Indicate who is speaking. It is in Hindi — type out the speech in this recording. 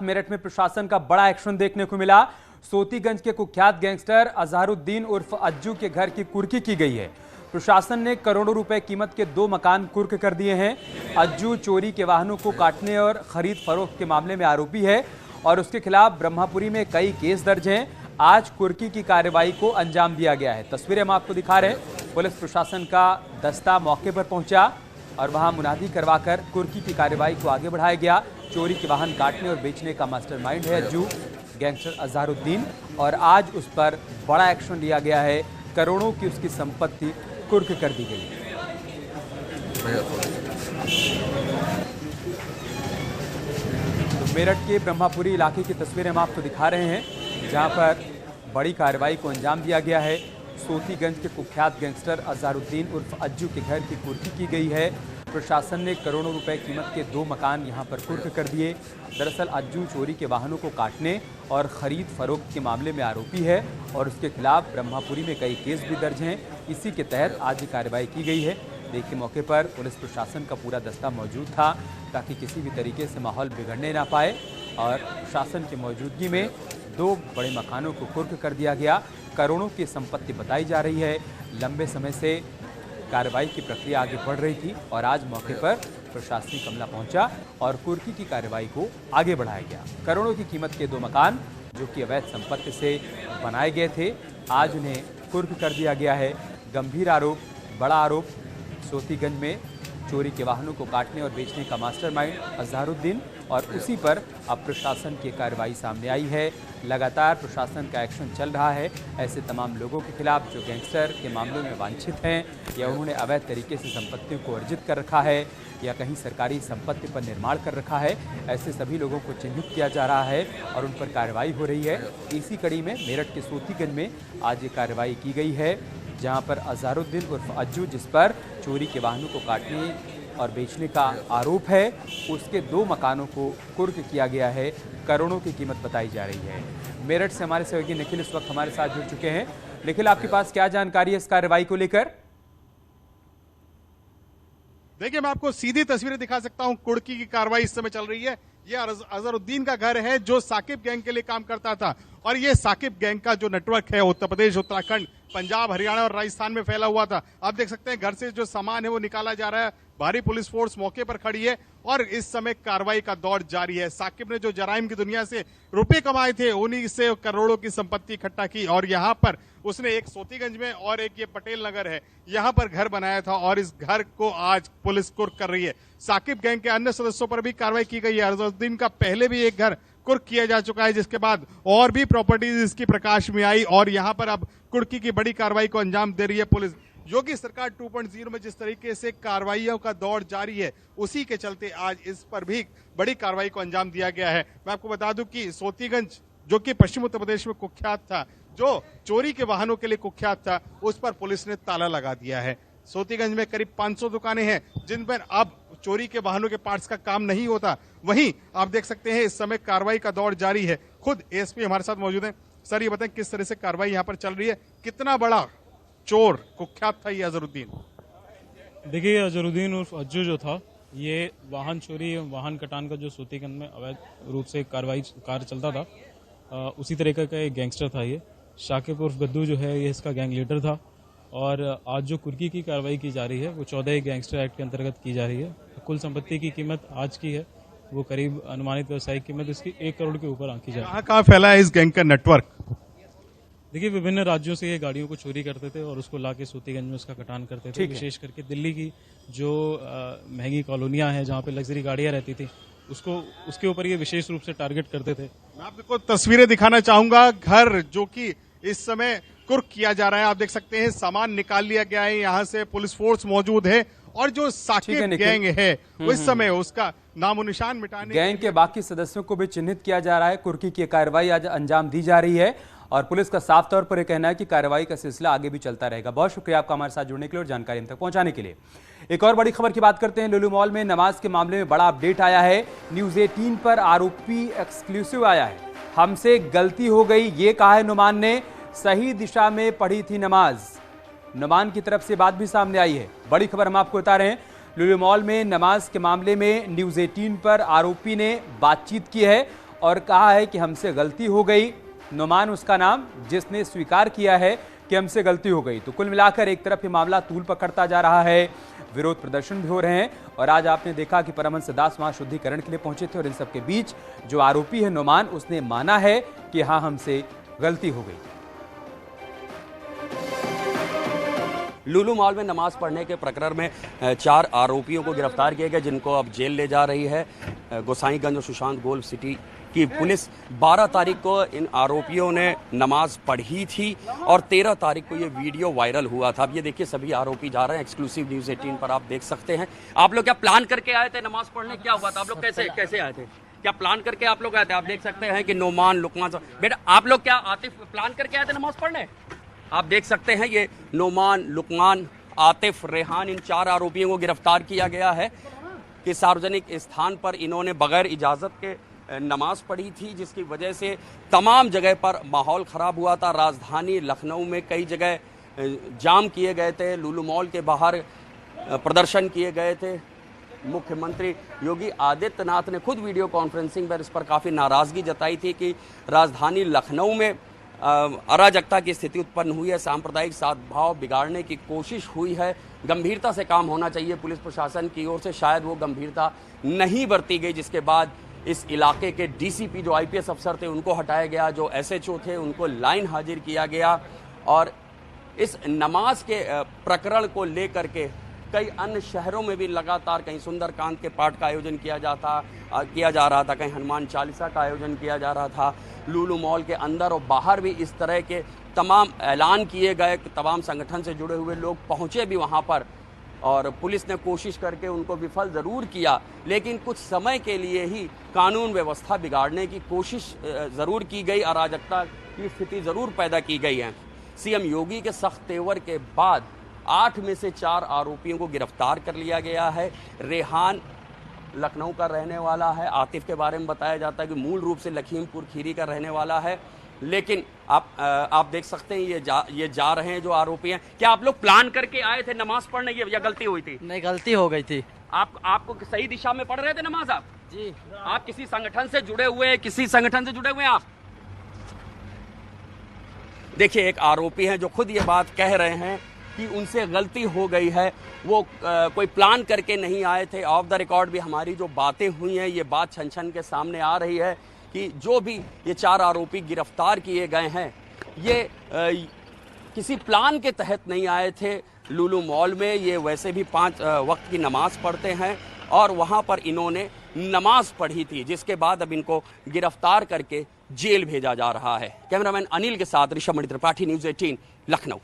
Speaker 1: मेरठ में प्रशासन का बड़ा एक्शन देखने को मिला। सोतीगंज के कुख्यात गैंगस्टर अजहरुद्दीन उर्फ अज्जू के घर की कुर्की की गई है। प्रशासन ने करोड़ों रुपए कीमत के 2 मकान कुर्क कर दिए हैं। अज्जू चोरी के वाहनों को काटने और खरीद फरोख्त के मामले में आरोपी है और उसके खिलाफ ब्रह्मापुरी में कई केस दर्ज हैं। आज कुर्की की कार्रवाई को अंजाम दिया गया है। तस्वीरें हम आपको दिखा रहे हैं। पुलिस प्रशासन का दस्ता मौके पर पहुंचा और वहां मुनादी करवाकर कुर्की की कार्रवाई को आगे बढ़ाया गया। चोरी के वाहन काटने और बेचने का मास्टरमाइंड है अज्जू गैंगस्टर अजहरुद्दीन और आज उस पर बड़ा एक्शन लिया गया है। करोड़ों की उसकी संपत्ति कुर्क कर दी गई। तो मेरठ के ब्रह्मापुरी इलाके की तस्वीरें हम आपको दिखा रहे हैं, जहां पर बड़ी कार्रवाई को अंजाम दिया गया है। सोतीगंज के कुख्यात गैंगस्टर अजहरुद्दीन उर्फ अज्जू के घर की कुर्की की गई है। प्रशासन ने करोड़ों रुपए कीमत के 2 मकान यहां पर कुर्क कर दिए। दरअसल अज्जू चोरी के वाहनों को काटने और खरीद फरोख्त के मामले में आरोपी है और उसके खिलाफ ब्रह्मापुरी में कई केस भी दर्ज हैं। इसी के तहत आज ये कार्रवाई की गई है। देखिए, मौके पर पुलिस प्रशासन का पूरा दस्ता मौजूद था ताकि किसी भी तरीके से माहौल बिगड़ने ना पाए और प्रशासन की मौजूदगी में 2 बड़े मकानों को कुर्क कर दिया गया। करोड़ों की संपत्ति बताई जा रही है। लंबे समय से कार्रवाई की प्रक्रिया आगे बढ़ रही थी और आज मौके पर प्रशासनिक अमला पहुंचा और कुर्की की कार्रवाई को आगे बढ़ाया गया। करोड़ों की कीमत के 2 मकान जो कि अवैध संपत्ति से बनाए गए थे, आज उन्हें कुर्क कर दिया गया है। गंभीर आरोप, बड़ा आरोप, सोतीगंज में चोरी के वाहनों को काटने और बेचने का मास्टरमाइंड अजहरुद्दीन और उसी पर अब प्रशासन की कार्रवाई सामने आई है। लगातार प्रशासन का एक्शन चल रहा है। ऐसे तमाम लोगों के खिलाफ जो गैंगस्टर के मामलों में वांछित हैं या उन्होंने अवैध तरीके से संपत्तियों को अर्जित कर रखा है या कहीं सरकारी संपत्ति पर निर्माण कर रखा है, ऐसे सभी लोगों को चिन्हित किया जा रहा है और उन पर कार्रवाई हो रही है। इसी कड़ी में मेरठ के सोतीगंज में आज ये कार्रवाई की गई है, जहां पर अजहरुद्दीन उर्फ अज्जू, जिस पर चोरी के वाहनों को काटने और बेचने का आरोप है, उसके 2 मकानों को कुर्क किया गया है। करोड़ों की कीमत बताई जा रही है। मेरठ से हमारे सहयोगी निखिल इस वक्त हमारे साथ जुड़ चुके हैं। निखिल, आपके पास क्या जानकारी है इस कार्रवाई को लेकर?
Speaker 2: देखिए, मैं आपको सीधी तस्वीरें दिखा सकता हूं। कुर्की की कार्रवाई इस समय चल रही है। यह अजहरुद्दीन का घर है जो साकिब गैंग के लिए काम करता था और ये साकिब गैंग का जो नेटवर्क है उत्तर प्रदेश, उत्तराखंड, पंजाब, हरियाणा और राजस्थान में फैला हुआ था। आप देख सकते हैं घर से जो सामान है वो निकाला जा रहा है। भारी पुलिस फोर्स मौके पर खड़ी है और इस समय कार्रवाई का दौर जारी है। साकिब ने जो जराइम की दुनिया से रुपए कमाए थे, उन्हीं से करोड़ों की संपत्ति इकट्ठा की और यहाँ पर उसने एक सोतीगंज में और एक ये पटेल नगर है, यहाँ पर घर बनाया था और इस घर को आज पुलिस कुर्क कर रही है। साकिब गैंग के अन्य सदस्यों पर भी कार्रवाई की गई है। अजहरुद्दीन का पहले भी एक घर कुर्क किया जा चुका है, जिसके बाद और भी प्रॉपर्टीज इसकी प्रकाश में आई और यहाँ पर अब कुर्की की बड़ी कार्रवाई को अंजाम दे रही है पुलिस। योगी सरकार 2.0 में जिस तरीके से कार्रवाइयों का दौर जारी है, उसी के चलते आज इस पर भी बड़ी कार्रवाई को अंजाम दिया गया है। मैं आपको बता दूं कि सोतीगंज जो कि पश्चिम उत्तर प्रदेश में कुख्यात था, जो चोरी के वाहनों के लिए कुख्यात था, उस पर पुलिस ने ताला लगा दिया है। सोतीगंज में करीब 500 दुकानें हैं जिन पर अब चोरी के वाहनों के पार्ट्स का काम नहीं होता। वहीं आप देख सकते हैं इस समय कार्रवाई का दौर जारी है। खुद एसपी हमारे साथ मौजूद हैं। सर, ये बताएं किस तरह से कार्रवाई यहाँ पर चल रही है, कितना बड़ा चोर कुख्यात था ये अजहरुद्दीन?
Speaker 3: देखिए, अजहरुद्दीन उर्फ अज्जू जो था, ये वाहन चोरी, वाहन कटान का जो सोतीगंज में अवैध रूप से कार्य चलता था, उसी तरीके का एक गैंगस्टर था ये। शाकिब उर्फ गद्दू जो है ये इसका गैंग लीडर था और आज जो कुर्की की कार्रवाई की जा रही है वो 14 गैंगस्टर एक्ट के अंतर्गत की जा रही है। कुल संपत्ति की कीमत आज की है वो करीब अनुमानित व्यावसायिक कीमत इसकी 1 करोड़ के ऊपर आंकी जा रही है।
Speaker 2: कहाँ फैला है इस गैंग का नेटवर्क?
Speaker 3: देखिए, विभिन्न राज्यों से ये गाड़ियों को चोरी करते थे और उसको लाके सोतीगंज में उसका कटान करते थे। विशेष करके दिल्ली की जो महंगी कॉलोनियां हैं जहाँ पे लग्जरी गाड़ियां रहती थी, उसके ऊपर ये विशेष रूप से टारगेट करते थे।
Speaker 2: मैं आपको तस्वीरें दिखाना चाहूंगा। घर जो कि इस समय कुर्क किया जा रहा है, आप देख सकते हैं सामान निकाल लिया गया है, यहाँ से पुलिस फोर्स मौजूद है और जो साकिब गैंग है वो इस समय उसका नामो निशान मिटाने,
Speaker 1: गैंग के बाकी सदस्यों को भी चिन्हित किया जा रहा है। कुर्की की कार्रवाई आज अंजाम दी जा रही है और पुलिस का साफ तौर पर यह कहना है कि कार्रवाई का सिलसिला आगे भी चलता रहेगा। बहुत शुक्रिया आपका हमारे साथ जुड़ने के लिए और जानकारी हम तक पहुंचाने के लिए। एक और बड़ी खबर की बात करते हैं। लुलु मॉल में नमाज के मामले में बड़ा अपडेट आया है। न्यूज़ 18 पर आरोपी एक्सक्लूसिव आया है। हमसे गलती हो गई, ये कहा है नुमान ने। सही दिशा में पढ़ी थी नमाज, नुमान की तरफ से बात भी सामने आई है। बड़ी खबर हम आपको बता रहे हैं। लुलु मॉल में नमाज के मामले में न्यूज़ 18 पर आरोपी ने बातचीत की है और कहा है कि हमसे गलती हो गई। नुमान उसका नाम, जिसने स्वीकार किया है कि हमसे गलती हो गई। तो कुल मिलाकर एक तरफ ये मामला तूल पकड़ता जा रहा है, विरोध प्रदर्शन भी हो रहे हैं और आज आपने देखा कि परमहंस दास वहां शुद्धिकरण के लिए पहुंचे थे और इन सबके बीच जो आरोपी है नुमान, उसने माना है कि हाँ हमसे गलती हो गई।
Speaker 4: लुलु मॉल में नमाज पढ़ने के प्रकरण में 4 आरोपियों को गिरफ्तार किया गया, जिनको अब जेल ले जा रही है गोसाईगंज और सुशांत गोल्फ सिटी की पुलिस। 12 तारीख को इन आरोपियों ने नमाज पढ़ी थी और 13 तारीख को ये वीडियो वायरल हुआ था। अब ये देखिए सभी आरोपी जा रहे हैं। एक्सक्लूसिव न्यूज़ 18 पर आप देख सकते हैं। आप लोग क्या प्लान करके आए थे नमाज पढ़ने, क्या हुआ था? आप लोग कैसे आए थे? क्या प्लान करके आप लोग आए थे? आप देख सकते हैं कि नोमान लुकमान, बेटा आप लोग क्या आतिफ प्लान करके आए थे नमाज पढ़ने? आप देख सकते हैं ये नोमान, लुकमान, आतिफ, रेहान, इन 4 आरोपियों को गिरफ्तार किया गया है कि सार्वजनिक स्थान पर इन्होंने बगैर इजाज़त के नमाज पढ़ी थी, जिसकी वजह से तमाम जगह पर माहौल ख़राब हुआ था। राजधानी लखनऊ में कई जगह जाम किए गए थे, लुलु मॉल के बाहर प्रदर्शन किए गए थे। मुख्यमंत्री योगी आदित्यनाथ ने खुद वीडियो कॉन्फ्रेंसिंग पर इस पर काफ़ी नाराज़गी जताई थी कि राजधानी लखनऊ में अराजकता की स्थिति उत्पन्न हुई है, सांप्रदायिक सद्भाव बिगाड़ने की कोशिश हुई है। गंभीरता से काम होना चाहिए पुलिस प्रशासन की ओर से, शायद वो गंभीरता नहीं बरती गई, जिसके बाद इस इलाके के डीसीपी जो आईपीएस अफसर थे उनको हटाया गया, जो एसएचओ थे उनको लाइन हाजिर किया गया और इस नमाज के प्रकरण को लेकर के कई अन्य शहरों में भी लगातार कहीं सुंदरकांड के पाठ का आयोजन किया जा रहा था, कहीं हनुमान चालीसा का आयोजन किया जा रहा था। लुलु मॉल के अंदर और बाहर भी इस तरह के तमाम ऐलान किए गए, तमाम संगठन से जुड़े हुए लोग पहुंचे भी वहां पर और पुलिस ने कोशिश करके उनको विफल ज़रूर किया, लेकिन कुछ समय के लिए ही कानून व्यवस्था बिगाड़ने की कोशिश ज़रूर की गई, अराजकता की स्थिति ज़रूर पैदा की गई है। सीएम योगी के सख्त तेवर के बाद 8 में से 4 आरोपियों को गिरफ्तार कर लिया गया है। रेहान लखनऊ का रहने वाला है, आतिफ के बारे में बताया जाता है कि मूल रूप से लखीमपुर खीरी का रहने वाला है, लेकिन आप देख सकते हैं ये जा रहे हैं जो आरोपी हैं। क्या आप लोग प्लान करके आए थे नमाज पढ़ने या गलती हुई थी?
Speaker 5: नहीं, गलती हो गई थी।
Speaker 4: आपको सही दिशा में पढ़ रहे थे नमाज आप?
Speaker 5: जी।
Speaker 4: आप किसी संगठन से जुड़े हुए आप? देखिए एक आरोपी हैं जो खुद ये बात कह रहे हैं कि उनसे गलती हो गई है, वो कोई प्लान करके नहीं आए थे। ऑफ द रिकॉर्ड भी हमारी जो बातें हुई हैं ये बात छन छन के सामने आ रही है कि जो भी ये 4 आरोपी गिरफ्तार किए गए हैं ये किसी प्लान के तहत नहीं आए थे लुलु मॉल में। ये वैसे भी 5 वक्त की नमाज पढ़ते हैं और वहाँ पर इन्होंने नमाज पढ़ी थी, जिसके बाद अब इनको गिरफ्तार करके जेल भेजा जा रहा है। कैमरामैन अनिल के साथ ऋषभ मणि त्रिपाठी, न्यूज़ 18 लखनऊ।